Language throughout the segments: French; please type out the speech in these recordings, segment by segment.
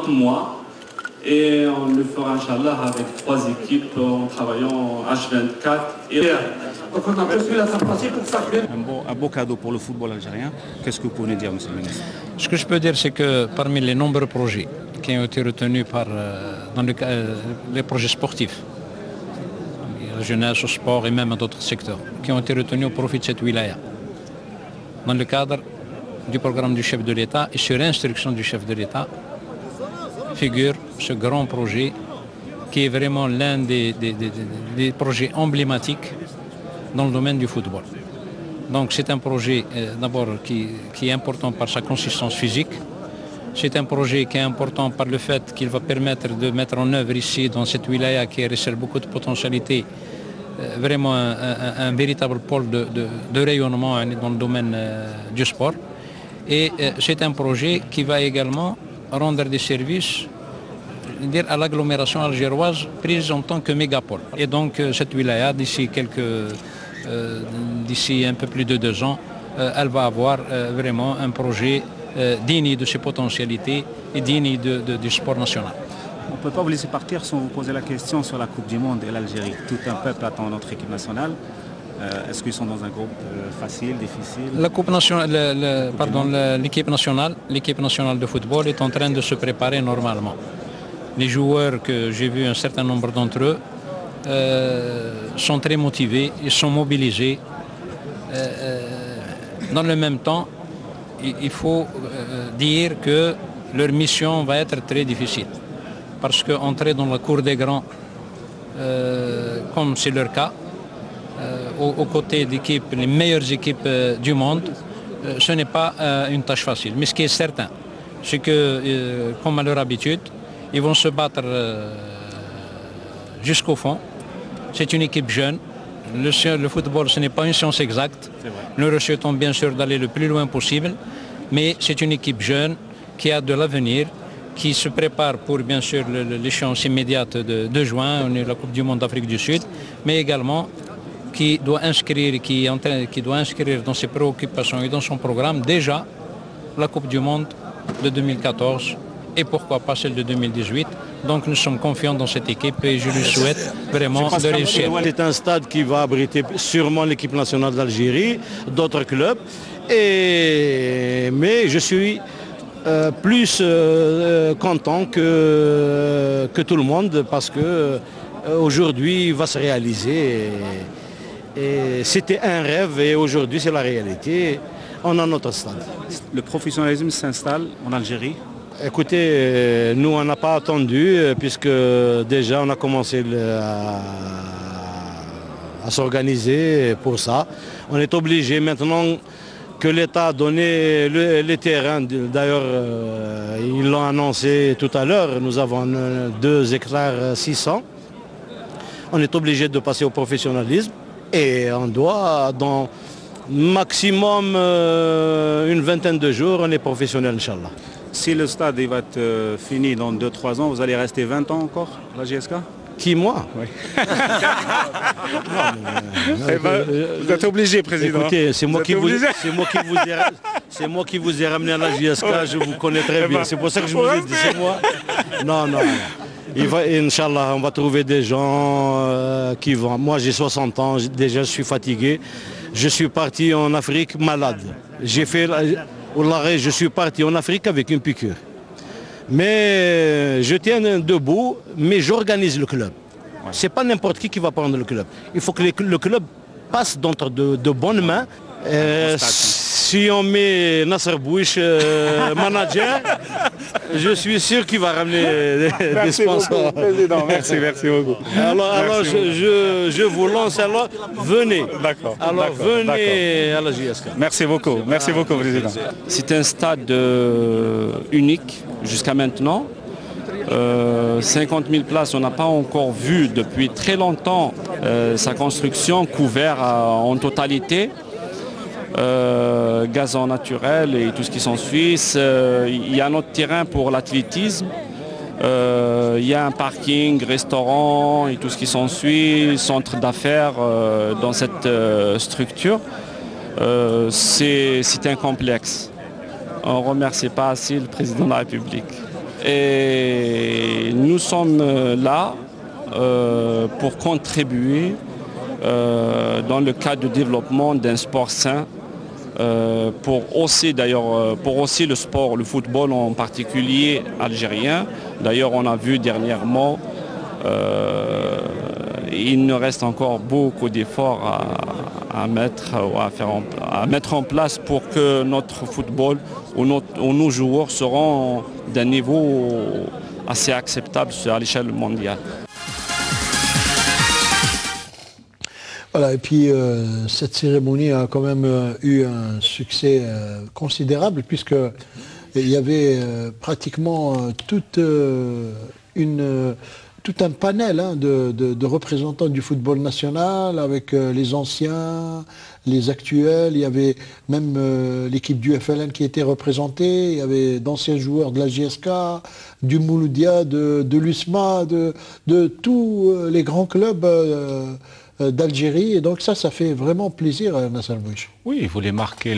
50 mois. Et on le fera, Inch'Allah, avec 3 équipes en travaillant H24. Donc on a reçu la sympathie pour ça. Un beau cadeau pour le football algérien. Qu'est-ce que vous pouvez nous dire, monsieur le ministre? Ce que je peux dire, c'est que parmi les nombreux projets qui ont été retenus dans les projets sportifs, la jeunesse, au sport et même dans d'autres secteurs, qui ont été retenus au profit de cette wilaya, dans le cadre du programme du chef de l'État et sur instruction du chef de l'État, figure ce grand projet qui est vraiment l'un des projets emblématiques dans le domaine du football. Donc c'est un projet d'abord qui est important par sa consistance physique. C'est un projet qui est important par le fait qu'il va permettre de mettre en œuvre ici, dans cette wilaya qui recèle beaucoup de potentialités, vraiment un véritable pôle de rayonnement dans le domaine du sport. Et c'est un projet qui va également rendre des services à l'agglomération algéroise prise en tant que mégapole. Et donc cette wilaya, d'ici un peu plus de 2 ans, elle va avoir vraiment un projet digne de ses potentialités et digne du sport national. On ne peut pas vous laisser partir sans vous poser la question sur la Coupe du Monde et l'Algérie. Tout un peuple attend notre équipe nationale. Est-ce qu'ils sont dans un groupe facile, difficile? La Coupe nationale, l'équipe nationale de football est en train de se préparer normalement. Les joueurs que j'ai vus, un certain nombre d'entre eux, sont très motivés, ils sont mobilisés. Dans le même temps, il faut dire que leur mission va être très difficile. Parce qu'entrer dans la cour des grands, comme c'est leur cas, aux côtés d'équipes, les meilleures équipes du monde, ce n'est pas une tâche facile. Mais ce qui est certain, c'est que, comme à leur habitude, ils vont se battre jusqu'au fond. C'est une équipe jeune. Le football, ce n'est pas une science exacte. Nous leur souhaitons bien sûr d'aller le plus loin possible, mais c'est une équipe jeune qui a de l'avenir, qui se prépare pour bien sûr l'échéance immédiate de juin, on est la Coupe du Monde d'Afrique du Sud, mais également qui doit inscrire dans ses préoccupations et dans son programme déjà la Coupe du Monde de 2014 et pourquoi pas celle de 2018. Donc nous sommes confiants dans cette équipe et je lui souhaite vraiment de réussir. C'est un stade qui va abriter sûrement l'équipe nationale d'Algérie, d'autres clubs, mais je suis plus content que tout le monde parce que aujourd'hui il va se réaliser. Et c'était un rêve et aujourd'hui c'est la réalité. On a notre stade. Le professionnalisme s'installe en Algérie. Écoutez, nous on n'a pas attendu puisque déjà on a commencé à s'organiser pour ça. On est obligé maintenant que l'État a donné les terrains. D'ailleurs, ils l'ont annoncé tout à l'heure. Nous avons 2 hectares 600. On est obligé de passer au professionnalisme. Et on doit, dans maximum une vingtaine de jours, on est professionnel, Inch'Allah. Si le stade va être fini dans 2-3 ans, vous allez rester 20 ans encore à la GSK? Qui, moi? Oui. Vous êtes obligé, Président. Écoutez, c'est moi qui vous ai ramené à la GSK, je vous connais très bien. C'est pour ça que je vous ai dit, c'est moi. Non. Inch'Allah, on va trouver des gens qui vont. Moi, j'ai 60 ans, déjà je suis fatigué. Je suis parti en Afrique malade. Je suis parti en Afrique avec une piqûre. Mais je tiens debout, mais j'organise le club. C'est pas n'importe qui va prendre le club. Il faut que le club passe d'entre de bonnes mains. Si on met Nasser Bouich manager, je suis sûr qu'il va ramener des sponsors. Président, merci beaucoup. Alors je vous lance, alors venez. D'accord. Alors venez à la JSK. Merci beaucoup, Président. C'est un stade unique jusqu'à maintenant. 50 000 places, on n'a pas encore vu depuis très longtemps sa construction couverte en totalité. Gazon naturel et tout ce qui s'ensuit. Il y a notre terrain pour l'athlétisme. Il y a un parking, restaurant et tout ce qui s'ensuit, centre d'affaires dans cette structure. C'est un complexe. On ne remercie pas assez le président de la République. Et nous sommes là pour contribuer dans le cadre de développement d'un sport sain, pour aussi le sport, le football en particulier algérien. D'ailleurs, on a vu dernièrement, il nous reste encore beaucoup d'efforts à mettre en place pour que notre football ou nos joueurs seront d'un niveau assez acceptable à l'échelle mondiale. Voilà, et puis cette cérémonie a quand même eu un succès considérable, puisqu'il y avait pratiquement tout un panel de représentants du football national, avec les anciens, les actuels. Il y avait même l'équipe du FLN qui était représentée, il y avait d'anciens joueurs de la JSK, du Mouloudia, de l'USMA, de tous les grands clubs d'Algérie. Et donc ça fait vraiment plaisir à Nasser Bouich. Oui, il voulait marquer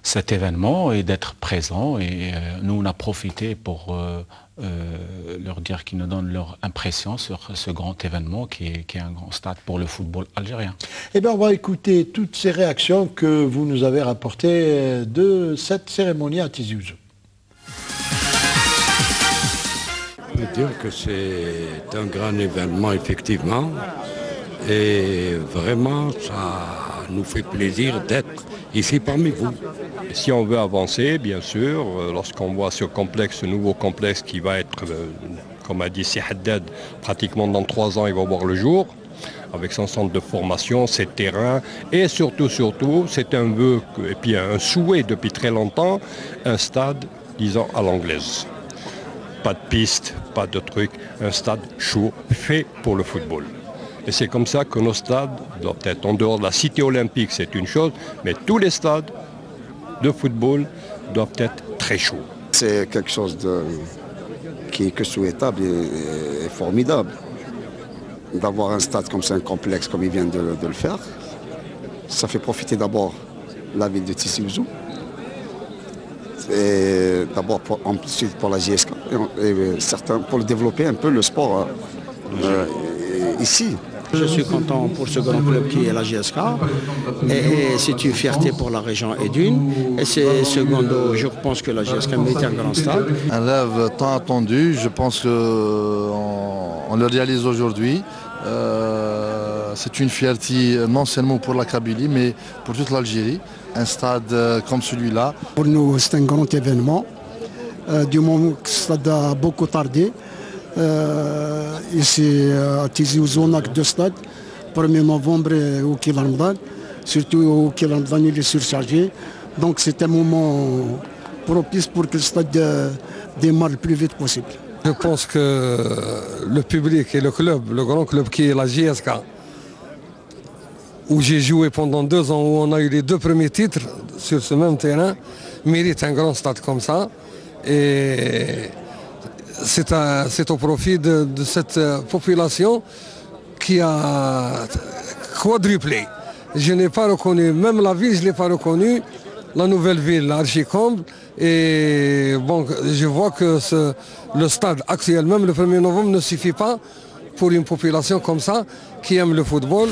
cet événement et d'être présent. Et nous, on a profité pour leur dire qu'ils nous donnent leur impression sur ce grand événement qui est un grand stade pour le football algérien. Eh bien, on va écouter toutes ces réactions que vous nous avez rapportées de cette cérémonie à Tizi Ouzou. Je peux dire que c'est un grand événement, effectivement. Et vraiment, ça nous fait plaisir d'être ici parmi vous. Si on veut avancer, bien sûr, lorsqu'on voit ce complexe, ce nouveau complexe qui va être, comme a dit Si Haddad, pratiquement dans 3 ans, il va voir le jour, avec son centre de formation, ses terrains, et surtout, c'est un vœu, et puis un souhait depuis très longtemps, un stade, disons, à l'anglaise. Pas de piste, pas de truc, un stade chaud, fait pour le football. Et c'est comme ça que nos stades doivent être, en dehors de la cité olympique, c'est une chose, mais tous les stades de football doivent être très chauds. C'est quelque chose qui est que souhaitable et formidable. D'avoir un stade comme ça, un complexe comme il vient de le faire. Ça fait profiter d'abord la ville de Tizi Ouzou. Et d'abord ensuite pour la JSK et certains pour développer un peu le sport ici. Je suis content pour ce grand club qui est la JSK et c'est une fierté pour la région Edune. Et c'est secondo, je pense que la JSK mérite un grand stade. Un rêve tant attendu, je pense qu'on le réalise aujourd'hui. C'est une fierté non seulement pour la Kabylie mais pour toute l'Algérie. Un stade comme celui-là. Pour nous c'est un grand événement. Du moment que le stade a beaucoup tardé. Ici à Tizi Ouzou, on a 2 stades, 1er novembre et au Kil Ramadan. Surtout au Kil Ramadan, il est surchargé. Donc c'est un moment propice pour que le stade démarre le plus vite possible. Je pense que le public et le club, le grand club qui est la JSK, où j'ai joué pendant 2 ans, où on a eu les 2 premiers titres sur ce même terrain, mérite un grand stade comme ça. Et c'est au profit de cette population qui a quadruplé. Je n'ai pas reconnu, même la ville, je ne l'ai pas reconnue, la nouvelle ville, Archicombe. Et bon, je vois que le stade actuel, même le 1er novembre, ne suffit pas pour une population comme ça qui aime le football.